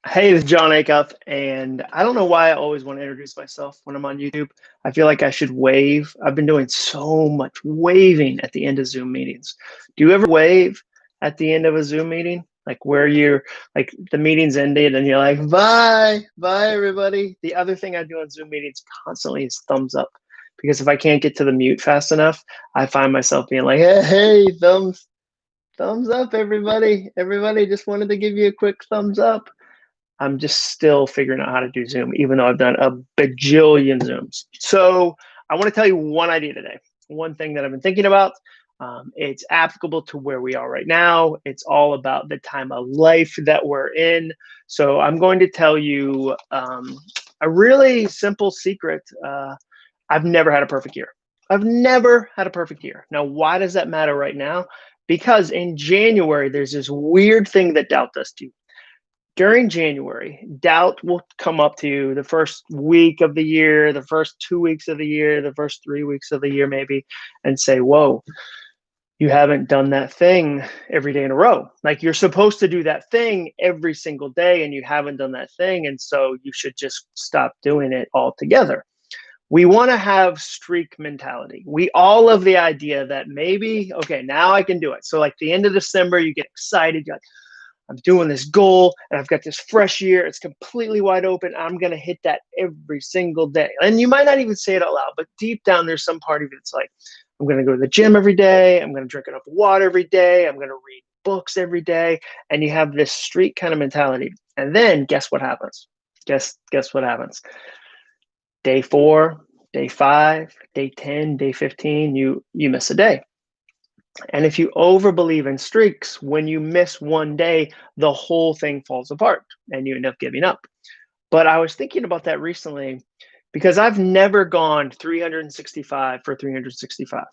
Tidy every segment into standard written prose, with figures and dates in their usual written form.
Hey, this is Jon Acuff, and I don't know why I always want to introduce myself when I'm on YouTube. I feel like I should wave. I've been doing so much waving at the end of Zoom meetings. Do you ever wave at the end of a Zoom meeting? Like where you're like the meeting's ended and you're like, bye, bye, everybody. The other thing I do on Zoom meetings constantly is thumbs up. Because if I can't get to the mute fast enough, I find myself being like, hey, thumbs up, everybody. Everybody just wanted to give you a quick thumbs up. I'm just still figuring out how to do Zoom, even though I've done a bajillion Zooms. So I want to tell you one idea today, one thing that I've been thinking about. It's applicable to where we are right now. It's all about the time of life that we're in. So I'm going to tell you a really simple secret. I've never had a perfect year. I've never had a perfect year. Now, why does that matter right now? Because in January, there's this weird thing that doubt does to you. During January, doubt will come up to you the first week of the year, the first 2 weeks of the year, the first 3 weeks of the year, maybe, and say, whoa, you haven't done that thing every day in a row. Like you're supposed to do that thing every single day and you haven't done that thing. And so you should just stop doing it altogether. We want to have streak mentality. We all love the idea that maybe, okay, now I can do it. So like the end of December, you get excited. You're like, I'm doing this goal and I've got this fresh year. It's completely wide open. I'm going to hit that every single day. And you might not even say it out loud, but deep down, there's some part of it that's like, I'm going to go to the gym every day. I'm going to drink enough water every day. I'm going to read books every day. And you have this streak kind of mentality. And then guess what happens? Guess what happens? Day 4, day 5, day 10, day 15, you miss a day. And if you overbelieve in streaks, when you miss one day, the whole thing falls apart and you end up giving up. But I was thinking about that recently because I've never gone 365 for 365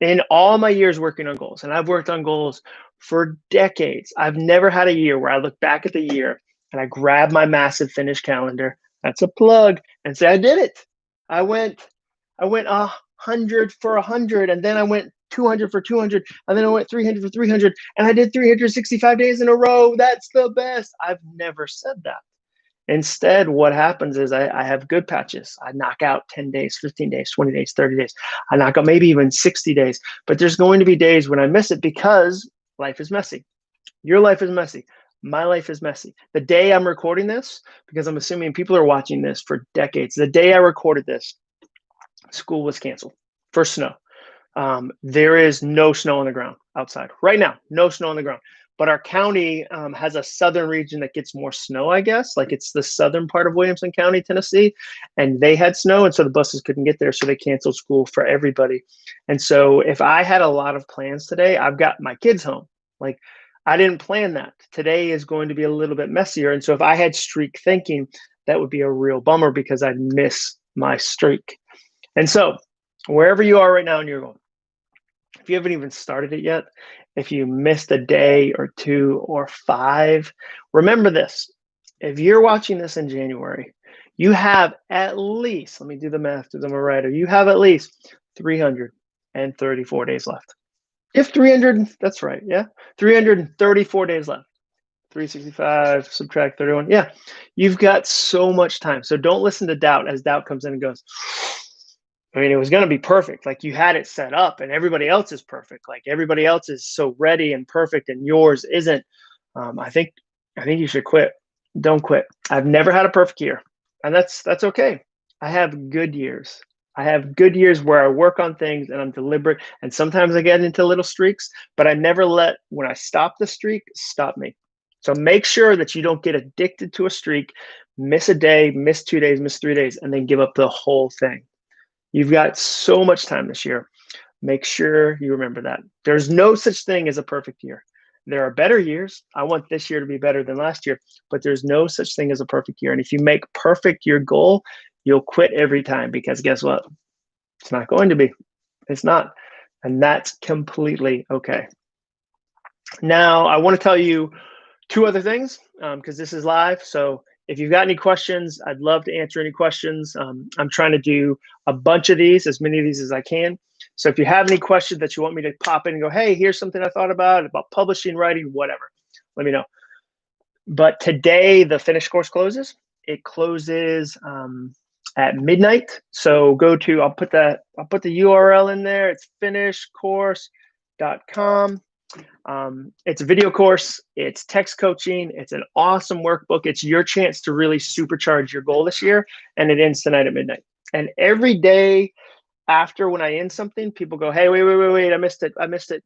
in all my years working on goals. And I've worked on goals for decades. I've never had a year where I look back at the year and I grab my massive finish calendar. That's a plug, and say, I did it. I went 100 for 100, and then I went 200 for 200, and then I went 300 for 300, and I did 365 days in a row. That's the best. I've never said that. Instead, what happens is I have good patches. I knock out 10 days, 15 days, 20 days, 30 days. I knock out maybe even 60 days. But there's going to be days when I miss it because life is messy. Your life is messy. My life is messy. The day I'm recording this, because I'm assuming people are watching this for decades, the day I recorded this, school was canceled for snow. There is no snow on the ground outside right now, no snow on the ground. But our county has a southern region that gets more snow, I guess. Like it's the southern part of Williamson County, Tennessee, and they had snow, and so the buses couldn't get there, so they canceled school for everybody. And so if I had a lot of plans today, I've got my kids home. Like I didn't plan that. Today is going to be a little bit messier. And so if I had streak thinking, that would be a real bummer because I'd miss my streak. And so wherever you are right now in your goal, if you haven't even started it yet, if you missed a day or 2 or 5, remember this. If you're watching this in January, you have at least, let me do the math because I'm a writer, you have at least 334 days left. If 300, that's right, yeah, 334 days left. 365, subtract 31. Yeah, you've got so much time. So don't listen to doubt as doubt comes in and goes, I mean, it was going to be perfect. Like you had it set up and everybody else is perfect. Like everybody else is so ready and perfect and yours isn't. I think you should quit. Don't quit. I've never had a perfect year, and that's okay. I have good years. I have good years where I work on things and I'm deliberate, and sometimes I get into little streaks, but I never let when I stop the streak stop me. So make sure that you don't get addicted to a streak, miss a day, miss 2 days, miss 3 days, and then give up the whole thing. You've got so much time this year. Make sure you remember that. There's no such thing as a perfect year. There are better years. I want this year to be better than last year, but there's no such thing as a perfect year. And if you make perfect your goal, you'll quit every time because guess what? It's not going to be. It's not. And that's completely okay. Now, I want to tell you 2 other things because this is live. So if you've got any questions, I'd love to answer any questions. I'm trying to do a bunch of these, as many of these as I can. So if you have any questions that you want me to pop in and go, hey, here's something I thought about publishing, writing, whatever, let me know. But today the finished course closes. It closes at midnight. So go to, I'll put the URL in there. It's finishcourse.com. It's a video course. It's text coaching. It's an awesome workbook. It's your chance to really supercharge your goal this year. And it ends tonight at midnight. And every day after, when I end something, people go, hey, wait, I missed it.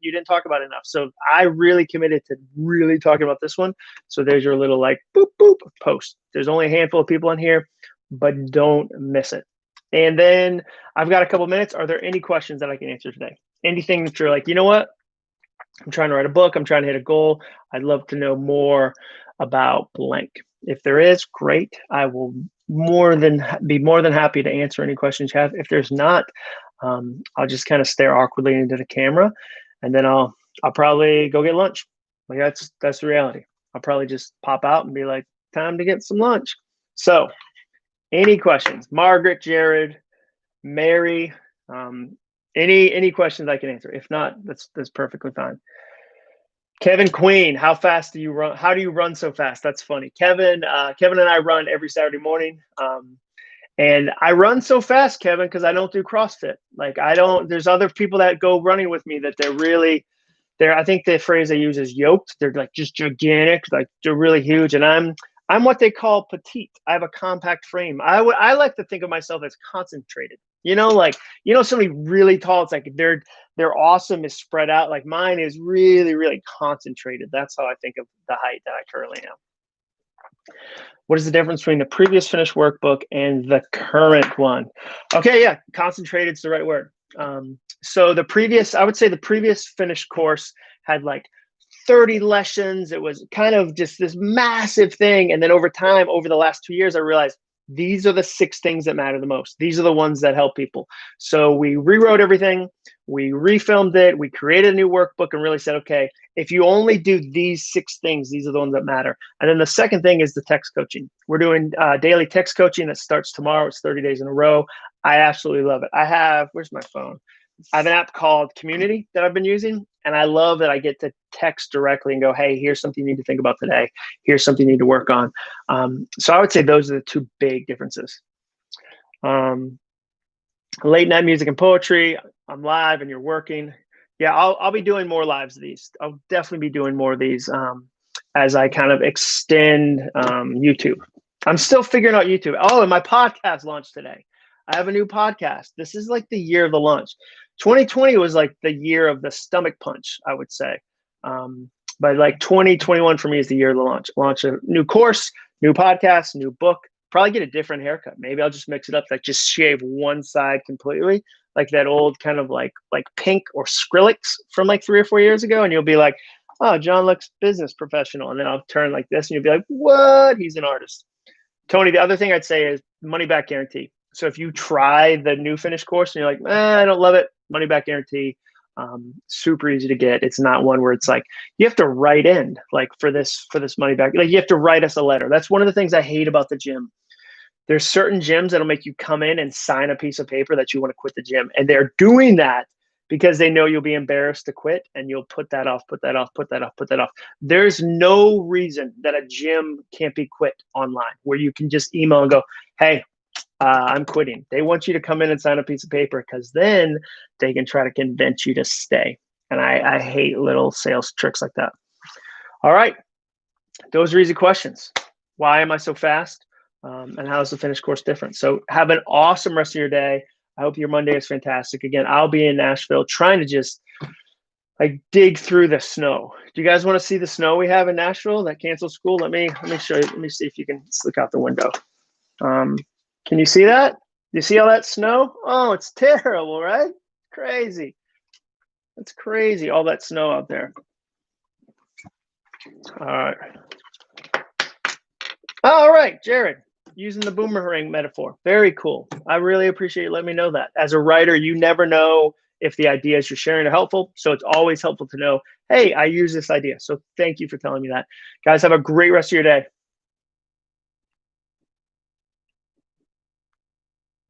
You didn't talk about it enough. So I really committed to really talking about this one. So there's your little like boop, boop post. There's only a handful of people in here, but don't miss it. And then I've got a couple minutes. Are there any questions that I can answer today? Anything that you're like, you know what? I'm trying to write a book. I'm trying to hit a goal. I'd love to know more about blank. If there is, great. I will be more than happy to answer any questions you have. If there's not, I'll just kind of stare awkwardly into the camera, and then I'll probably go get lunch. Like that's the reality. I'll probably just pop out and be like, time to get some lunch. So any questions? Margaret, Jared, Mary, any questions I can answer. If not, that's perfectly fine. Kevin Queen, how fast do you run? How do you run so fast? That's funny. Kevin and I run every Saturday morning. And I run so fast, Kevin, because I don't do CrossFit. Like there's other people that go running with me that I think the phrase they use is yoked. They're like just gigantic, like they're really huge. And I'm what they call petite. I have a compact frame. I like to think of myself as concentrated. Somebody really tall, it's like their awesome is spread out. Like mine is really, really concentrated. That's how I think of the height that I currently am. What is the difference between the previous finished workbook and the current one? Okay, yeah, concentrated is the right word. So I would say the previous finished course had like 30 lessons. It was kind of just this massive thing. And then over time, over the last 2 years, I realized these are the 6 things that matter the most. These are the ones that help people. So we rewrote everything. We refilmed it. We created a new workbook and really said, okay, if you only do these 6 things, these are the ones that matter. And then the second thing is the text coaching. We're doing daily text coaching that starts tomorrow. It's 30 days in a row. I absolutely love it. Where's my phone? I have an app called Community that I've been using, and I love that I get to text directly and go, hey, here's something you need to think about today. Here's something you need to work on. So I would say those are the 2 big differences. Late night music and poetry. I'm live and you're working. Yeah, I'll be doing more lives of these. I'll definitely be doing more of these as I kind of extend YouTube. I'm still figuring out YouTube. Oh, and my podcast launched today. I have a new podcast. This is like the year of the launch. 2020 was like the year of the stomach punch, I would say. But like 2021 for me is the year of the launch. Launch a new course, new podcast, new book. Probably get a different haircut. Maybe I'll just mix it up, like just shave one side completely, like that old kind of like Pink or Skrillex from like 3 or 4 years ago. And you'll be like, oh, Jon looks business professional. And then I'll turn like this and you'll be like, what? He's an artist. Tony, the other thing I'd say is money back guarantee. So if you try the new finished course and you're like, I don't love it, money back guarantee, super easy to get. It's not one where it's like, you have to write in like for this money back. Like you have to write us a letter. That's one of the things I hate about the gym. There's certain gyms that'll make you come in and sign a piece of paper that you want to quit the gym. And they're doing that because they know you'll be embarrassed to quit and you'll put that off. There's no reason that a gym can't be quit online where you can just email and go, hey, I'm quitting. They want you to come in and sign a piece of paper because then they can try to convince you to stay. And I hate little sales tricks like that. All right. Those are easy questions. Why am I so fast? And how is the finished course different? So have an awesome rest of your day. I hope your Monday is fantastic. Again, I'll be in Nashville trying to just like dig through the snow. Do you guys want to see the snow we have in Nashville that canceled school? Let me show you. Let me see if you can look out the window. Can you see that? You see all that snow? Oh, it's terrible, right? Crazy. That's crazy, all that snow out there. All right, Jared, using the boomerang metaphor. Very cool. I really appreciate you letting me know that. As a writer, you never know if the ideas you're sharing are helpful. So it's always helpful to know, hey, I use this idea. So thank you for telling me that. Guys, have a great rest of your day.